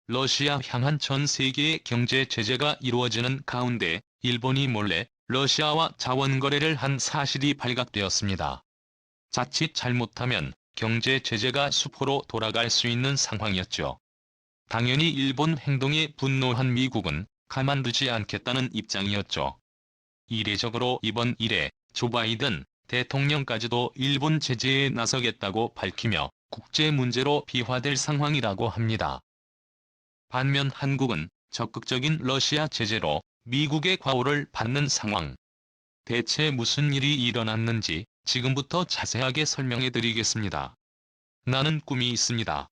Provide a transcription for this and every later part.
러시아 향한 전 세계의 경제 제재가 이루어지는 가운데 일본이 몰래 러시아와 자원 거래를 한 사실이 발각되었습니다. 자칫 잘못하면 경제 제재가 수포로 돌아갈 수 있는 상황이었죠. 당연히 일본 행동에 분노한 미국은 가만두지 않겠다는 입장이었죠. 이례적으로 이번 일에 조 바이든 대통령까지도 일본 제재에 나서겠다고 밝히며 국제 문제로 비화될 상황이라고 합니다. 반면 한국은 적극적인 러시아 제재로 미국의 과오를 받는 상황. 대체 무슨 일이 일어났는지 지금부터 자세하게 설명해 드리겠습니다. 나는 꿈이 있습니다.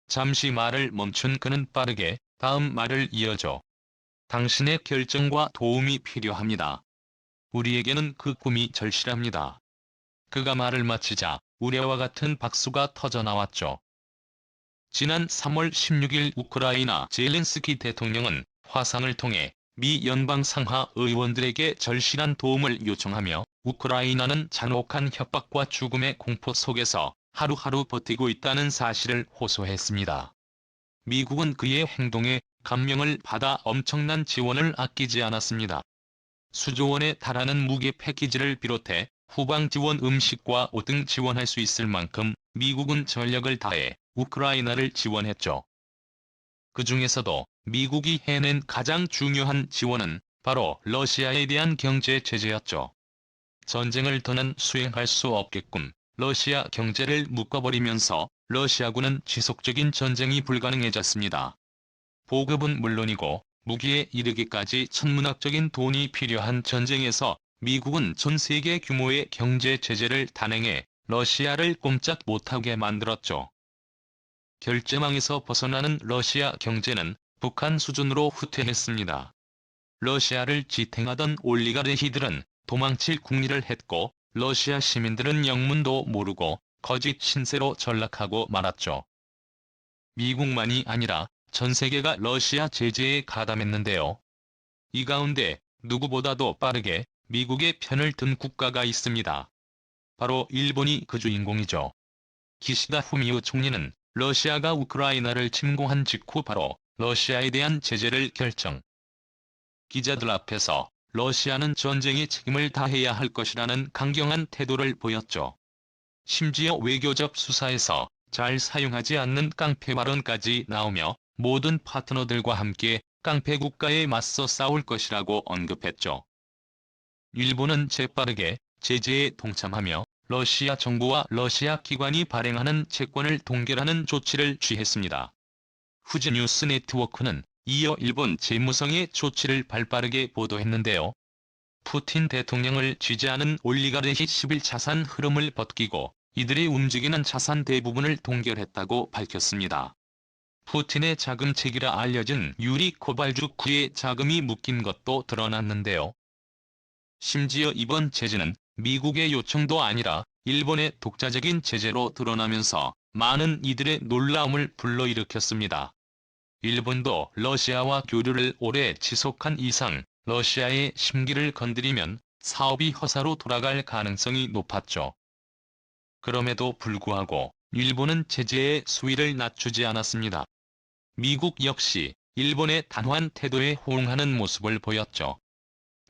잠시 말을 멈춘 그는 빠르게 다음 말을 이어줘. 당신의 결정과 도움이 필요합니다. 우리에게는 그 꿈이 절실합니다. 그가 말을 마치자 우레와 같은 박수가 터져나왔죠. 지난 3월 16일 우크라이나 젤렌스키 대통령은 화상을 통해 미 연방 상하 의원들에게 절실한 도움을 요청하며 우크라이나는 잔혹한 협박과 죽음의 공포 속에서 하루하루 버티고 있다는 사실을 호소했습니다. 미국은 그의 행동에 감명을 받아 엄청난 지원을 아끼지 않았습니다. 수조 원에 달하는 무기 패키지를 비롯해 후방 지원 음식과 옷 등 지원할 수 있을 만큼 미국은 전력을 다해 우크라이나를 지원했죠. 그 중에서도 미국이 해낸 가장 중요한 지원은 바로 러시아에 대한 경제 제재였죠. 전쟁을 더는 수행할 수 없게끔 러시아 경제를 묶어버리면서 러시아군은 지속적인 전쟁이 불가능해졌습니다. 보급은 물론이고 무기에 이르기까지 천문학적인 돈이 필요한 전쟁에서 미국은 전 세계 규모의 경제 제재를 단행해 러시아를 꼼짝 못하게 만들었죠. 결제망에서 벗어나는 러시아 경제는 북한 수준으로 후퇴했습니다. 러시아를 지탱하던 올리가르히들은 도망칠 궁리를 했고 러시아 시민들은 영문도 모르고 거짓 신세로 전락하고 말았죠. 미국만이 아니라 전 세계가 러시아 제재에 가담했는데요. 이 가운데 누구보다도 빠르게 미국의 편을 든 국가가 있습니다. 바로 일본이 그 주인공이죠. 기시다 후미오 총리는 러시아가 우크라이나를 침공한 직후 바로 러시아에 대한 제재를 결정. 기자들 앞에서 러시아는 전쟁의 책임을 다해야 할 것이라는 강경한 태도를 보였죠. 심지어 외교적 수사에서 잘 사용하지 않는 깡패 발언까지 나오며 모든 파트너들과 함께 깡패 국가에 맞서 싸울 것이라고 언급했죠. 일본은 재빠르게 제재에 동참하며 러시아 정부와 러시아 기관이 발행하는 채권을 동결하는 조치를 취했습니다. 후지 뉴스 네트워크는 이어 일본 재무성의 조치를 발빠르게 보도했는데요. 푸틴 대통령을 지지하는 올리가르히 10일 자산 흐름을 벗기고 이들이 움직이는 자산 대부분을 동결했다고 밝혔습니다. 푸틴의 자금책이라 알려진 유리 코발주크의 자금이 묶인 것도 드러났는데요. 심지어 이번 제재는 미국의 요청도 아니라 일본의 독자적인 제재로 드러나면서 많은 이들의 놀라움을 불러일으켰습니다. 일본도 러시아와 교류를 오래 지속한 이상 러시아의 심기를 건드리면 사업이 허사로 돌아갈 가능성이 높았죠. 그럼에도 불구하고 일본은 제재의 수위를 낮추지 않았습니다. 미국 역시 일본의 단호한 태도에 호응하는 모습을 보였죠.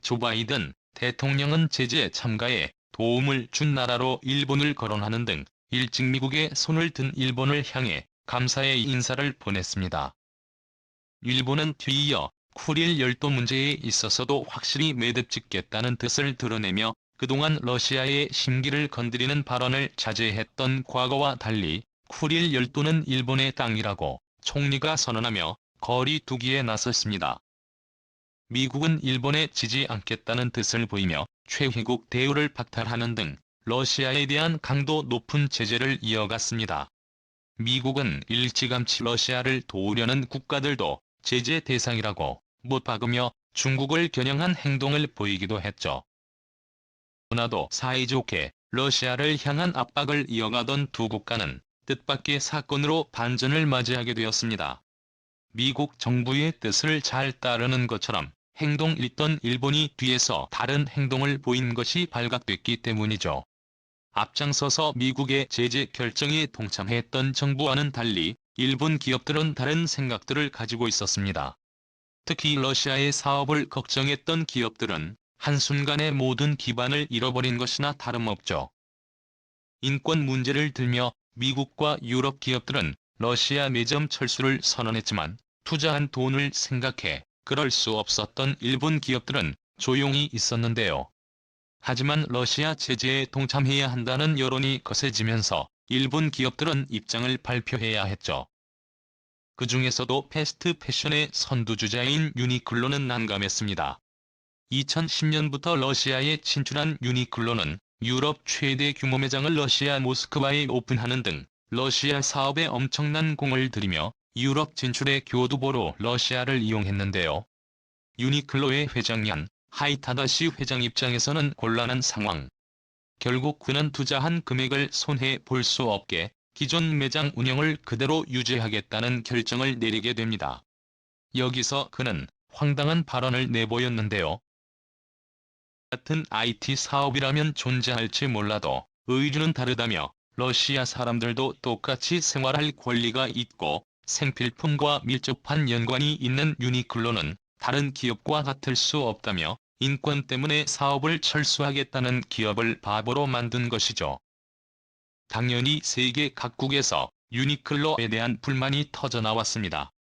조 바이든 대통령은 제재 참가에 도움을 준 나라로 일본을 거론하는 등 일찍 미국의 손을 든 일본을 향해 감사의 인사를 보냈습니다. 일본은 뒤이어 쿠릴 열도 문제에 있어서도 확실히 매듭 짓겠다는 뜻을 드러내며 그동안 러시아의 심기를 건드리는 발언을 자제했던 과거와 달리 쿠릴 열도는 일본의 땅이라고 총리가 선언하며 거리 두기에 나섰습니다. 미국은 일본에 지지 않겠다는 뜻을 보이며 최혜국 대우를 박탈하는 등 러시아에 대한 강도 높은 제재를 이어갔습니다. 미국은 일찌감치 러시아를 도우려는 국가들도 제재 대상이라고 못 박으며 중국을 겨냥한 행동을 보이기도 했죠. 너무나도 사이좋게 러시아를 향한 압박을 이어가던 두 국가는 뜻밖의 사건으로 반전을 맞이하게 되었습니다. 미국 정부의 뜻을 잘 따르는 것처럼 행동을 잇던 일본이 뒤에서 다른 행동을 보인 것이 발각됐기 때문이죠. 앞장서서 미국의 제재 결정에 동참했던 정부와는 달리 일본 기업들은 다른 생각들을 가지고 있었습니다. 특히 러시아의 사업을 걱정했던 기업들은 한순간에 모든 기반을 잃어버린 것이나 다름없죠. 인권 문제를 들며 미국과 유럽 기업들은 러시아 매점 철수를 선언했지만 투자한 돈을 생각해 그럴 수 없었던 일본 기업들은 조용히 있었는데요. 하지만 러시아 제재에 동참해야 한다는 여론이 거세지면서 일본 기업들은 입장을 발표해야 했죠. 그 중에서도 패스트 패션의 선두주자인 유니클로는 난감했습니다. 2010년부터 러시아에 진출한 유니클로는 유럽 최대 규모 매장을 러시아 모스크바에 오픈하는 등 러시아 사업에 엄청난 공을 들이며 유럽 진출의 교두보로 러시아를 이용했는데요. 유니클로의 회장인 하이타다시 회장 입장에서는 곤란한 상황. 결국 그는 투자한 금액을 손해 볼 수 없게 기존 매장 운영을 그대로 유지하겠다는 결정을 내리게 됩니다. 여기서 그는 황당한 발언을 내보였는데요. 같은 IT 사업이라면 존재할지 몰라도 의류는 다르다며 러시아 사람들도 똑같이 생활할 권리가 있고 생필품과 밀접한 연관이 있는 유니클로는 다른 기업과 같을 수 없다며 인권 때문에 사업을 철수하겠다는 기업을 바보로 만든 것이죠. 당연히 세계 각국에서 유니클로에 대한 불만이 터져나왔습니다.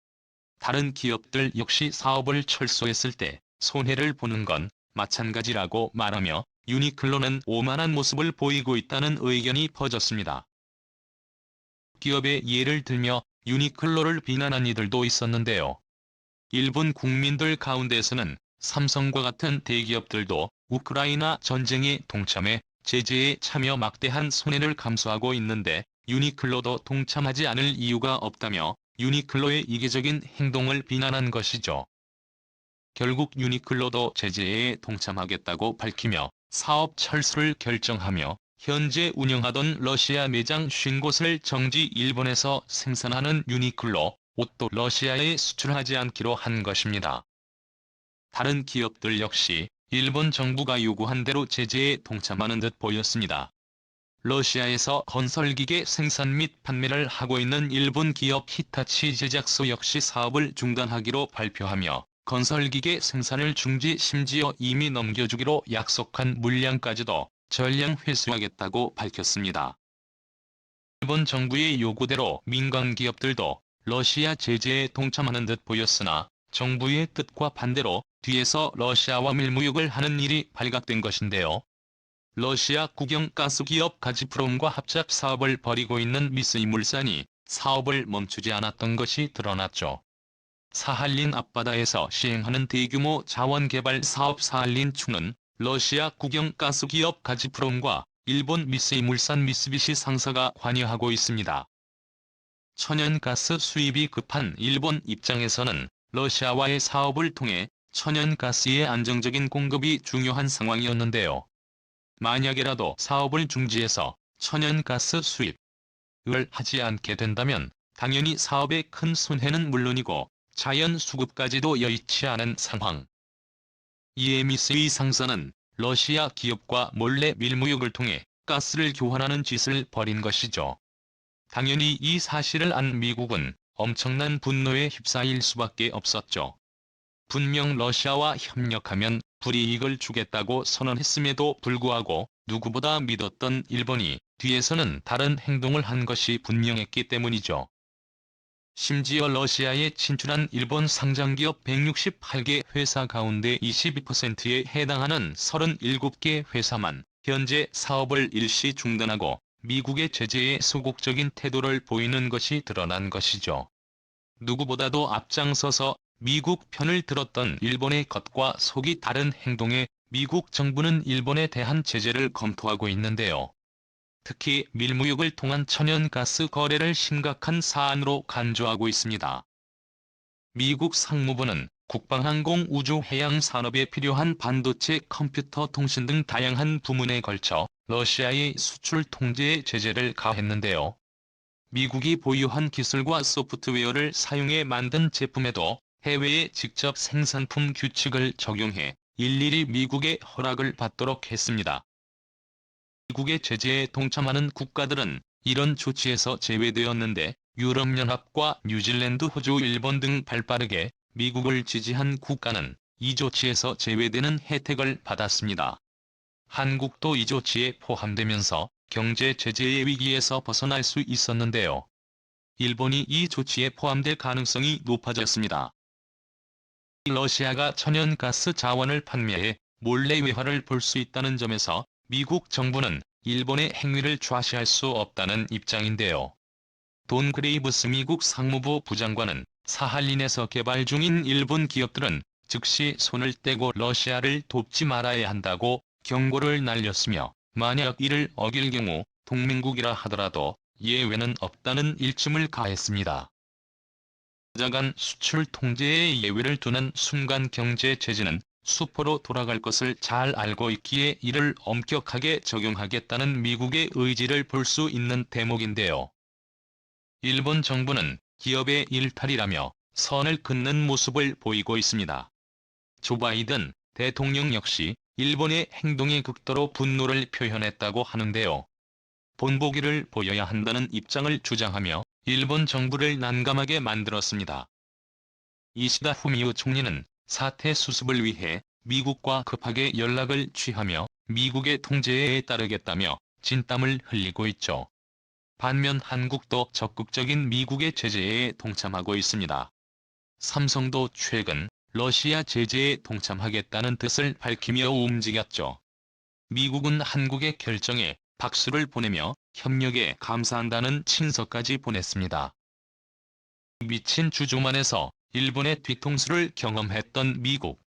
다른 기업들 역시 사업을 철수했을 때 손해를 보는 건 마찬가지라고 말하며 유니클로는 오만한 모습을 보이고 있다는 의견이 퍼졌습니다. 기업의 예를 들며 유니클로를 비난한 이들도 있었는데요. 일본 국민들 가운데서는 삼성과 같은 대기업들도 우크라이나 전쟁에 동참해 제재에 참여 막대한 손해를 감수하고 있는데 유니클로도 동참하지 않을 이유가 없다며 유니클로의 이기적인 행동을 비난한 것이죠. 결국 유니클로도 제재에 동참하겠다고 밝히며 사업 철수를 결정하며 현재 운영하던 러시아 매장 50곳을 정지. 일본에서 생산하는 유니클로 옷도 러시아에 수출하지 않기로 한 것입니다. 다른 기업들 역시 일본 정부가 요구한 대로 제재에 동참하는 듯 보였습니다. 러시아에서 건설기계 생산 및 판매를 하고 있는 일본 기업 히타치 제작소 역시 사업을 중단하기로 발표하며 건설기계 생산을 중지, 심지어 이미 넘겨주기로 약속한 물량까지도 전량 회수하겠다고 밝혔습니다. 일본 정부의 요구대로 민간 기업들도 러시아 제재에 동참하는 듯 보였으나 정부의 뜻과 반대로 뒤에서 러시아와 밀무육을 하는 일이 발각된 것인데요. 러시아 국영 가스기업 가즈프롬과 합작 사업을 벌이고 있는 미쓰이물산이 사업을 멈추지 않았던 것이 드러났죠. 사할린 앞바다에서 시행하는 대규모 자원개발 사업 사할린추는 러시아 국영 가스기업 가즈프롬과 일본 미쓰이물산 미쓰비시 상사가 관여하고 있습니다. 천연가스 수입이 급한 일본 입장에서는 러시아와의 사업을 통해 천연가스의 안정적인 공급이 중요한 상황이었는데요. 만약에라도 사업을 중지해서 천연가스 수입을 하지 않게 된다면 당연히 사업의 큰 손해는 물론이고 자연 수급까지도 여의치 않은 상황. 이에 미쓰이 상사는 러시아 기업과 몰래 밀무육을 통해 가스를 교환하는 짓을 벌인 것이죠. 당연히 이 사실을 안 미국은 엄청난 분노에 휩싸일 수밖에 없었죠. 분명 러시아와 협력하면 불이익을 주겠다고 선언했음에도 불구하고 누구보다 믿었던 일본이 뒤에서는 다른 행동을 한 것이 분명했기 때문이죠. 심지어 러시아에 진출한 일본 상장기업 168개 회사 가운데 22%에 해당하는 37개 회사만 현재 사업을 일시 중단하고 미국의 제재에 소극적인 태도를 보이는 것이 드러난 것이죠. 누구보다도 앞장서서 미국 편을 들었던 일본의 겉과 속이 다른 행동에 미국 정부는 일본에 대한 제재를 검토하고 있는데요. 특히 밀무육을 통한 천연가스 거래를 심각한 사안으로 간주하고 있습니다. 미국 상무부는 국방항공 우주해양 산업에 필요한 반도체, 컴퓨터, 통신 등 다양한 부문에 걸쳐 러시아의 수출 통제에 제재를 가했는데요. 미국이 보유한 기술과 소프트웨어를 사용해 만든 제품에도 해외에 직접 생산품 규칙을 적용해 일일이 미국의 허락을 받도록 했습니다. 미국의 제재에 동참하는 국가들은 이런 조치에서 제외되었는데 유럽연합과 뉴질랜드, 호주, 일본 등 발빠르게 미국을 지지한 국가는 이 조치에서 제외되는 혜택을 받았습니다. 한국도 이 조치에 포함되면서 경제 제재의 위기에서 벗어날 수 있었는데요. 일본이 이 조치에 포함될 가능성이 높아졌습니다. 러시아가 천연가스 자원을 판매해 몰래 외화를 볼 수 있다는 점에서 미국 정부는 일본의 행위를 좌시할 수 없다는 입장인데요. 돈 그레이브스 미국 상무부 부장관은 사할린에서 개발 중인 일본 기업들은 즉시 손을 떼고 러시아를 돕지 말아야 한다고 경고를 날렸으며, 만약 이를 어길 경우 동맹국이라 하더라도 예외는 없다는 일침을 가했습니다. 자간 수출 통제에 예외를 두는 순간 경제 제재는 수포로 돌아갈 것을 잘 알고 있기에 이를 엄격하게 적용하겠다는 미국의 의지를 볼 수 있는 대목인데요. 일본 정부는 기업의 일탈이라며 선을 긋는 모습을 보이고 있습니다. 조 바이든 대통령 역시 일본의 행동에 극도로 분노를 표현했다고 하는데요. 본보기를 보여야 한다는 입장을 주장하며 일본 정부를 난감하게 만들었습니다. 이시다 후미오 총리는 사태 수습을 위해 미국과 급하게 연락을 취하며 미국의 통제에 따르겠다며 진땀을 흘리고 있죠. 반면 한국도 적극적인 미국의 제재에 동참하고 있습니다. 삼성도 최근 러시아 제재에 동참하겠다는 뜻을 밝히며 움직였죠. 미국은 한국의 결정에 박수를 보내며 협력에 감사한다는 친서까지 보냈습니다. 미친 주조만에서 일본의 뒤통수를 경험했던 미국.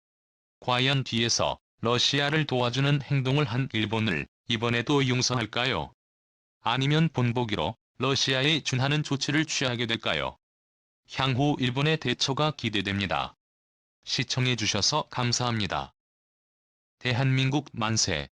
과연 뒤에서 러시아를 도와주는 행동을 한 일본을 이번에도 용서할까요? 아니면 본보기로 러시아에 준하는 조치를 취하게 될까요? 향후 일본의 대처가 기대됩니다. 시청해주셔서 감사합니다. 대한민국 만세!